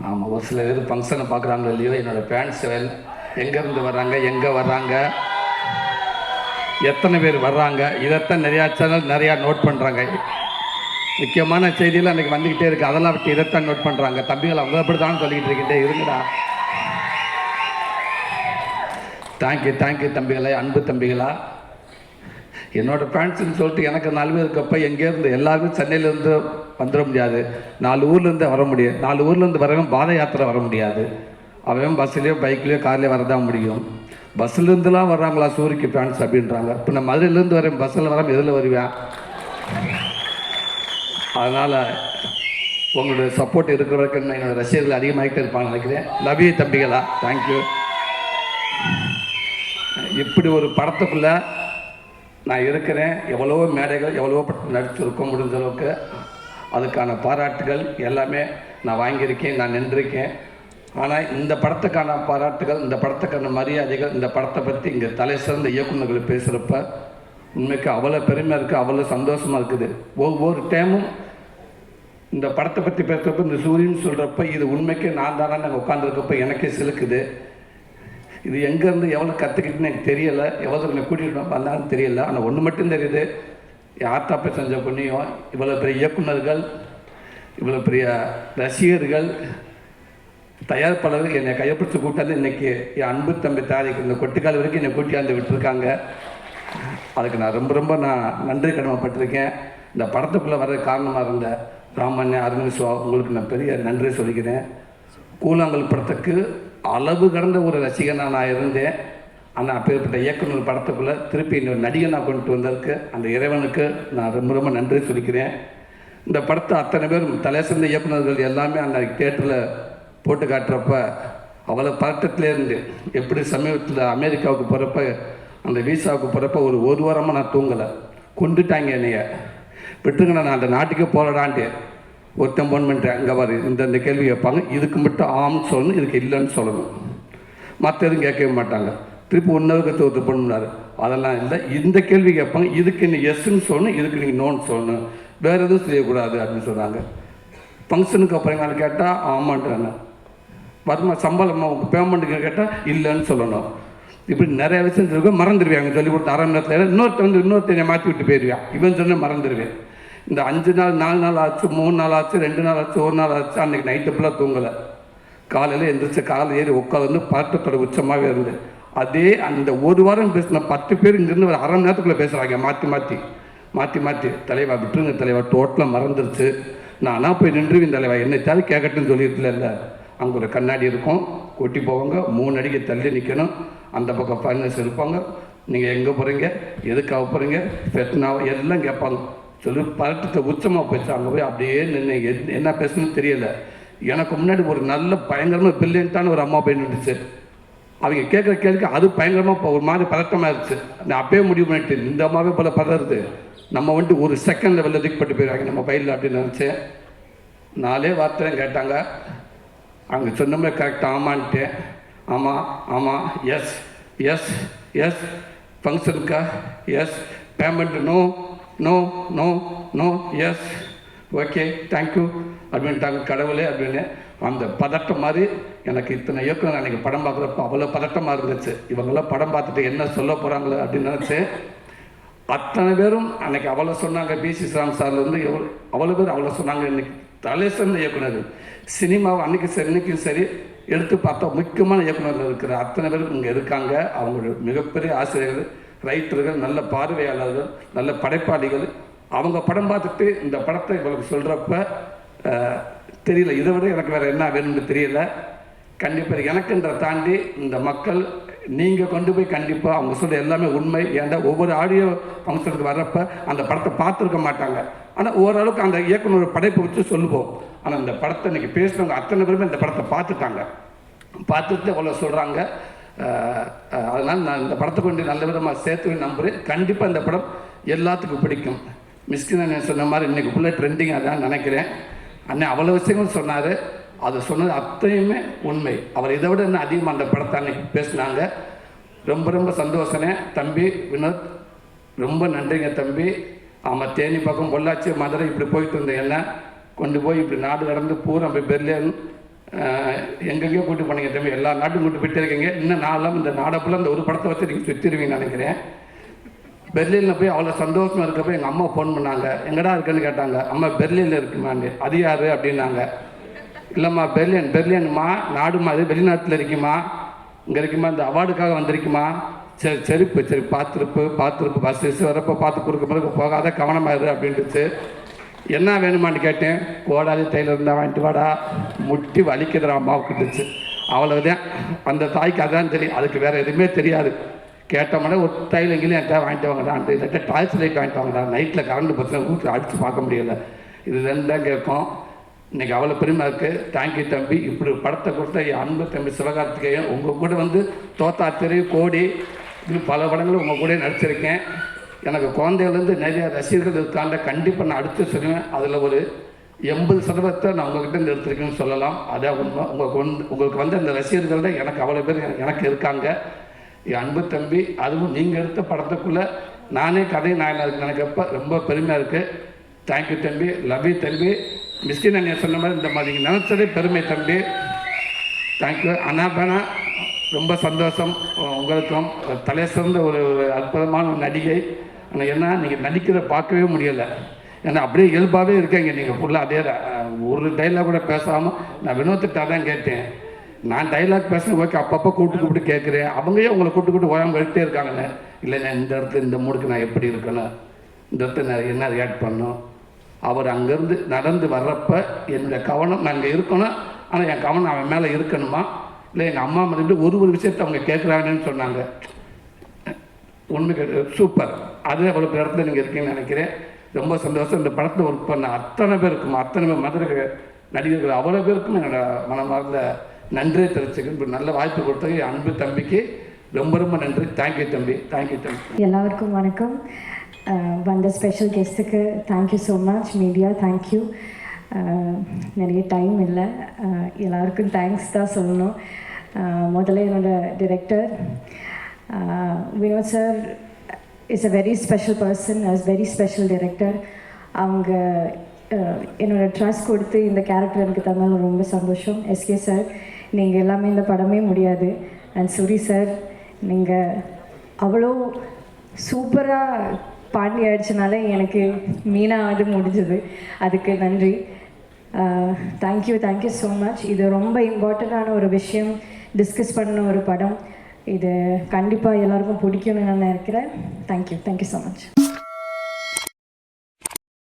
ஆமாம், ஒரு சில பேர் ஃபங்க்ஷனை பார்க்குறாங்களோ இல்லையோ, என்னோடய ஃபேன்ஸ் எங்கேருந்து வர்றாங்க, எங்கே வர்றாங்க, எத்தனை பேர் வர்றாங்க, இதைத்தான் நிறையா சேனல் நிறையா நோட் பண்ணுறாங்க. முக்கியமான செய்தியில் அன்றைக்கி வந்துக்கிட்டே இருக்குது, அதெல்லாம் விட்டு இதைத்தான் நோட் பண்ணுறாங்க. தம்பிகள் அவங்க அப்படி தான் சொல்லிக்கிட்டு இருக்கிட்டே இருங்கடா. தேங்க்யூ தம்பிகளே, அன்பு தம்பிகளா. என்னோடய ஃபேன்ஸுன்னு சொல்லிட்டு எனக்கு 4 பேர் இருக்கப்போ எங்கேருந்து எல்லாருமே சென்னையிலேருந்து வந்துட முடியாது, 4 ஊர்லேருந்து வர முடியும். 4 ஊர்லேருந்து வரவன் பாத யாத்திரை வர முடியாது, அவன் பஸ்ஸுலேயோ பைக்லேயோ கார்லேயோ வரதான் முடியும். பஸ்ஸுலேருந்துலாம் வர்றாங்களா சூரிக்கு ஃபேன்ஸ் அப்படின்றாங்க. இப்போ நான் மதுரையிலேருந்து வரேன், பஸ்ஸில் வராமல் எதில் வருவேன்? அதனால் உங்களுடைய சப்போர்ட் இருக்கிற வரைக்கும் என்னோடய ரசிகர்கள் அதிகமாகிட்டே இருப்பான்னு நினைக்கிறேன். லவ் யூ தம்பிகளா, தேங்க்யூ. இப்படி ஒரு படத்துக்குள்ளே நான் இருக்கிறேன். எவ்வளவோ மேடைகள், எவ்வளவோ படத்தில் நடிச்சிருக்க முடிஞ்ச அளவுக்கு அதுக்கான பாராட்டுகள் எல்லாமே நான் வாங்கியிருக்கேன், நான் நின்றிருக்கேன். ஆனால் இந்த படத்துக்கான பாராட்டுகள், இந்த படத்துக்கான மரியாதைகள், இந்த படத்தை பற்றி இங்கே தலை சிறந்த இயக்குநர்கள் பேசுகிறப்ப உண்மைக்கு அவ்வளோ பெருமையாக இருக்குது, அவ்வளோ சந்தோஷமாக இருக்குது. ஒவ்வொரு டைமும் இந்த படத்தை பற்றி பேசுகிறப்ப, இந்த சூரியன் சொல்கிறப்ப இது உண்மைக்கு நான் தானே நாங்கள் உட்காந்துருக்கப்ப எனக்கே சிலுக்குது. இது எங்கேருந்து எவ்வளோ கற்றுக்கிட்டுன்னு எனக்கு தெரியலை, எவ்வளோ என்னை கூட்டிகிட்டு வந்தாலும் தெரியல. ஆனால் ஒன்று மட்டும் தெரியுது, ஆத்தாப்பை செஞ்ச புண்ணியம், இவ்வளோ பெரிய இயக்குநர்கள், இவ்வளோ பெரிய ரசிகர்கள், தயாரிப்பாளர்கள் என்னை கையப்பிடிச்சு கூட்டாந்து இன்றைக்கி என் அன்பு தம்பி தாரிக்கு இந்த கொட்டிக்கால் வரைக்கும் என்னை கூட்டியாந்து விட்டுருக்காங்க. அதுக்கு நான் ரொம்ப நான் நன்றி கடமைப்பட்டிருக்கேன். இந்த படத்துக்குள்ளே வர்ற காரணமாக இருந்த ராமண்ணே, அருண் சிவா, உங்களுக்கு நான் பெரிய நன்றி சொல்லிக்கிறேன். கூழாங்கல் படத்துக்கு அளவு கடந்த ஒரு ரசிகனாக நான் இருந்தேன். ஆனால் அப்பேற்பட்ட இயக்குனர் படத்துக்குள்ளே திருப்பி இன்னொரு நடிகனாக கொண்டு வந்ததுக்கு அந்த இறைவனுக்கு நான் ரொம்ப நன்றி சொல்லிக்கிறேன். இந்த படத்தை அத்தனை பேரும் தலை சிறந்த இயக்குநர்கள் எல்லாமே அந்த தியேட்டரில் போட்டு காட்டுறப்ப அவ்வளோ பதட்டத்திலேருந்து, எப்படி சமீபத்தில் அமெரிக்காவுக்கு போகிறப்ப அந்த வீசாவுக்கு போகிறப்ப ஒரு வாரமாக நான் தூங்கலை. கொண்டுட்டாங்க என்னைய, விட்டுருங்க நான் அந்த நாட்டுக்கே போகலான்ட்டு ஒருத்தன் ஃபோன் பண்ணிட்டேன். அங்கே வரு இந்த கேள்வி கேட்பாங்க, இதுக்கு மட்டும் ஆம்னு சொல்லணும், இதுக்கு இல்லைன்னு சொல்லணும், மற்ற எதுவும் கேட்கவே மாட்டாங்க. திருப்பி ஒன்றுக்கு ஒருத்தர் பண்ணார், அதெல்லாம் இல்லை, இந்த கேள்வி கேட்பாங்க, இதுக்கு நீ எஸ்ன்னு சொல்லணும், இதுக்கு நீங்கள் நோன்னு சொல்லணும், வேறு எதுவும் செய்யக்கூடாது அப்படின்னு சொன்னாங்க. ஃபங்க்ஷனுக்கு அப்புறம் நான் கேட்டால் ஆமான்றாங்க, வருமா சம்பளம் பேமெண்ட்டுக்கு கேட்டால் இல்லைன்னு சொல்லணும். இப்படி நிறைய விஷயம் இருக்கும், மறந்துடுவேன். சொல்லி கொடுத்த 1/2 மணி நேரத்தில் இன்னொருத்தனை மாற்றி விட்டு போயிடுவேன். இவன் சொன்ன மறந்துடுவேன். இந்த 5 நாள் 4 நாள் ஆச்சு, 3 நாள் ஆச்சு, 2 நாள் ஆச்சு, 1 நாள் ஆச்சு. அன்றைக்கி நைட்டு ஃபுல்லாக தூங்கலை. காலையில் எழுந்திரிச்சு காலை ஏறி உட்காந்து பதட்டத்தோட உச்சமாகவே இருந்து அதே அந்த ஒரு வாரம் பேசின 10 பேர் இங்கேருந்து ஒரு 1/2 மணி நேரத்துக்குள்ளே பேசுகிறாங்க, மாற்றி தலைவா விட்டுருங்க தலைவா, டோட்டலாக மறந்துருச்சு, நானாக போய் நின்றுவேன் தலைவா, என்னை தேவை கேட்கட்டுன்னு சொல்லியிருக்கல. அங்கே ஒரு கண்ணாடி இருக்கும், கொட்டி போவாங்க, 3 அடிக்கு தள்ளி நிற்கணும், அந்த பக்கம் ஃபைனல்ஸ் இருப்பாங்க, நீங்கள் எங்கே போகிறீங்க, எதுக்காக போகிறீங்க, பெட்னாவை எல்லாம் கேட்பாங்க. சொல்லி பதட்டத்தை உச்சமாக போயிடுச்சு. அங்கே போய் அப்படியே நின்று என்ன பேசணும்னு தெரியலை. எனக்கு முன்னாடி ஒரு நல்ல பயங்கரமாக பிரில்லியண்ட்டான ஒரு அம்மா போய் நின்றுச்சு. அவங்க கேட்குற கேள்விக்கு அது பயங்கரமாக ஒரு மாதிரி பதட்டமாக இருந்துச்சு. நான் அப்பயே முடிவு பண்ணிட்டு, இந்த அம்மாவே போல் பதறது, நம்ம வந்துட்டு ஒரு செகண்டில் வெளில தூக்கிப்பட்டு போயிடுவாங்க நம்ம பையில் அப்படின்னு நினச்சேன். 4 வார்த்தை கேட்டாங்க. அங்கே சொன்னோம்னா கரெக்டாக ஆமான்ட்டேன். ஆமாம் எஸ் ஃபங்க்ஷனுக்கா yes, payment no yes, okay thank you அப்படின்ட்டாங்க. கடவுளே அப்படின்னு அந்த பதட்டம் மாதிரி எனக்கு இத்தனை இயக்குனர் அன்றைக்கி படம் பார்க்குறப்ப அவ்வளோ பதட்டமாக இருந்துச்சு. இவங்கெல்லாம் படம் பார்த்துட்டு என்ன சொல்ல போகிறாங்களே அப்படின்னு நினச்சேன். அத்தனை பேரும் அன்றைக்கி அவ்வளோ சொன்னாங்க. பிசி ஸ்ராம் சார்லேருந்து அவ்வளோ பேர் அவ்வளோ சொன்னாங்க. இன்றைக்கி தலை சிறந்த இயக்குனர் சினிமாவை அன்றைக்கி சரி இன்றைக்கும் சரி எடுத்து பார்த்தா முக்கியமான இயக்குநர்கள் இருக்கிற அத்தனை பேரும் இங்கே இருக்காங்க. அவங்களுடைய மிகப்பெரிய ஆசிரியர்கள், ரைட்டர்கள், நல்ல பார்வையாளர்கள், நல்ல படைப்பாளிகள். அவங்க படம் பார்த்துட்டு இந்த படத்தை இவங்களுக்கு சொல்கிறப்ப தெரியல, இதை விட எனக்கு வேறு என்ன வேணும்னு தெரியல. கண்டிப்பாக எனக்குன்ற தாண்டி இந்த மக்கள் நீங்கள் கொண்டு போய் கண்டிப்பாக அவங்க சொல்கிற எல்லாமே உண்மை. ஏன்டா ஒவ்வொரு ஆடியோ ஃபங்க்ஷனுக்கு வர்றப்ப அந்த படத்தை பார்த்துருக்க மாட்டாங்க. ஆனால் ஓரளவுக்கு அந்த இயக்குனர் படைப்பை வச்சு சொல்லுவோம். ஆனால் இந்த படத்தை இன்றைக்கி பேசுகிறவங்க அத்தனை பேருமே இந்த படத்தை பார்த்துட்டு அவ்வளோ சொல்கிறாங்க. அதனால் நான் இந்த படத்தை கொண்டு நல்ல விதமாக சேர்த்து நம்புகிறேன். கண்டிப்பாக இந்த படம் எல்லாத்துக்கும் பிடிக்கும். மிஸ்கின் அண்ணன் சொன்ன மாதிரி இன்றைக்கி ஃபுல்லாக ட்ரெண்டிங் அதான் நினைக்கிறேன். அண்ணன் அவ்வளோ விஷயங்கள் சொன்னார், அது சொன்னது அத்தனையுமே உண்மை. அவர் இதை விட இன்னும் அதிகமாக அந்த படத்தை அன்றைக்கி பேசினாங்க. ரொம்ப சந்தோஷனே தம்பி வினோத், ரொம்ப நன்றிங்க தம்பி. ஆமாம், தேனி பக்கம் பொள்ளாச்சி மதுரை இப்படி போயிட்டு இருந்தேன், என்ன கொண்டு போய் இப்படி நாடு கடந்து பூரா போய் பெர்லின் எங்கெங்கேயோ கூட்டு போனீங்க தம்பி, எல்லா நாட்டும் கூட்டு போயிட்டே இருக்கீங்க. இன்னும் நாளெல்லாம் இந்த நாடப்பில் இந்த ஒரு படத்தை வச்சு நீங்கள் சுற்றிடுவீங்கன்னு நினைக்கிறேன். பெர்லினில் போய் அவ்வளோ சந்தோஷமாக இருக்கப்போ எங்கள் அம்மா ஃபோன் பண்ணாங்க, எங்கடா இருக்குன்னு கேட்டாங்க. அம்மா பெர்லினில் இருக்குமான்னு. அது யார் அப்படின்னாங்க. இல்லைம்மா பெர்லின்மா நாடுமா, அது வெளிநாட்டில் இருக்குமா, இங்கே இருக்குமா, இந்த அவார்டுக்காக வந்திருக்குமா. சரி பார்த்துருப்பு பஸ் வரப்போ பார்த்து கொடுக்க பிறகு போகாத கவனமாயிரு அப்படின்ட்டுச்சு. என்ன வேணுமான்னு கேட்டேன். கோடாலி தையில் இருந்தால் வாங்கிட்டு வாடா, முட்டி வலிக்குதுற அம்மாவுக்குட்டுச்சு. அவ்வளவுதான். அந்த தாய்க்கு அதான் தெரியும், அதுக்கு வேறு எதுவுமே தெரியாது. கேட்டோம்னா ஒரு தையில் எங்கேயும் என்கிட்ட வாங்கிட்டு வாங்கடா, இல்லாட்ட டாய்ஸ் லைட் வாங்கிட்டு வாங்கடா, நைட்டில் கரண்ட் பற்றின வீட்டில் அடித்து பார்க்க முடியலை. இது ரெண்டு தான் கேட்கும். இன்றைக்கி அவ்வளோ பெருமை இருக்குது. தேங்க்யூ தம்பி. இப்படி படத்தை கொடுத்த என் அன்பு தம்பி சிவகார்த்திகேயன். உங்கள் கூட வந்து தோத்தாத்திரை, கோடி, இன்னும் பல படங்களும் உங்கள் கூட நடிச்சிருக்கேன். எனக்கு குழந்தைகள்லேருந்து நிறைய ரசிகர்கள் இருக்காங்க. கண்டிப்பாக நான் அடுத்து சொல்லுவேன். அதில் ஒரு 80% நான் உங்கள்கிட்ட இருந்து எடுத்திருக்கேன்னு சொல்லலாம். அதான் உண்மை. உங்களுக்கு வந்து அந்த ரசிகர்கள் எனக்கு அவ்வளோ பேர் எனக்கு இருக்காங்க. என் அன்பு தம்பி, அதுவும் நீங்கள் எடுத்த படத்துக்குள்ளே நானே கதை நாயனாக நினைக்கப்ப ரொம்ப பெருமையாக இருக்குது. தேங்க்யூ தம்பி. லவ் யூ தம்பி. மிஸ்கின் அண்ணா சொன்ன மாதிரி இந்த மாதிரி நினச்சதே பெருமை தம்பி. தேங்க்யூ அண்ணா பேனா. ரொம்ப சந்தோஷம். உங்களுக்கும் தலை சிறந்த ஒரு அற்புதமான நடிகை. ஆனால் ஏன்னா நீங்கள் நடிக்கிறத பார்க்கவே முடியலை. ஏன்னா அப்படியே இயல்பாகவே இருக்கீங்க நீங்கள் ஃபுல்லாக. அதே ஒரு டைலாக் கூட பேசாமல் நான் வினோத்திட்ட தான் கேட்டேன். நான் டைலாக் பேசுகிறேன், ஓகே, அப்பப்போ கூப்பிட்டு கேட்குறேன். அவங்களே உங்களை கூப்பிட்டு ஓயாமல் கேட்டே இருக்காங்கண்ணே. இல்லை நான் இந்த இடத்துல இந்த மூடுக்கு நான் எப்படி இருக்கணும், இந்த இடத்துல நான் என்ன ரியாக்ட் பண்ணணும். அவர் அங்கேருந்து நடந்து வர்றப்ப என்னுடைய கவனம் நான் இங்கே இருக்கணும், ஆனால் என் கவனம் அவன் மேலே இருக்கணுமா, இல்லை எங்கள் அம்மா மறுபடி ஒரு விஷயத்தை அவங்க கேட்குறாங்கன்னு சொன்னாங்க. உண்மை சூப்பர். அது அவ்வளோ இடத்துல நீங்கள் இருக்கீங்கன்னு நினைக்கிறேன். ரொம்ப சந்தோஷம். இந்த படத்தில் ஒர்க் பண்ண அத்தனை பேருக்கும், அத்தனை பேர் மதுரை நடிகர்கள் அவ்வளோ பேருக்கும் என்னோட மனமார்ந்த நன்றியை தெரிவிச்சுக்க. இப்படி நல்ல வாய்ப்பு கொடுத்தது என் அன்பு தம்பிக்கு ரொம்ப நன்றி. தேங்க்யூ தம்பி. தேங்க்யூ தம்பி. எல்லாருக்கும் வணக்கம். வந்த ஸ்பெஷல் கெஸ்ட்டுக்கு thank you so much. Media thank you. நிறைய டைம் இல்லை, எல்லாருக்கும் தேங்க்ஸ் தான் சொல்லணும். முதல்ல என்னோடய director Vinoth sir is a very special person, as very special director. அவங்க என்னோடய ட்ரஸ்ட் கொடுத்து இந்த கேரக்டர் எனக்கு தந்தாலும் ரொம்ப சந்தோஷம். எஸ்கே சார், நீங்கள் எல்லாமே இந்த படமே முடியாது. அண்ட் சூரி சார், நீங்கள் அவ்வளோ சூப்பராக பாண்டி ஆயிடுச்சுனால எனக்கு மீனாவது முடிஞ்சது. அதுக்கு நன்றி. Thank you so much. இது ரொம்ப இம்பார்ட்டண்ட்டான ஒரு விஷயம், டிஸ்கஸ் பண்ண ஒரு படம். இது கண்டிப்பாக எல்லாருக்கும் பிடிக்கும்னு நான் நினைக்கிறேன். Thank you so much.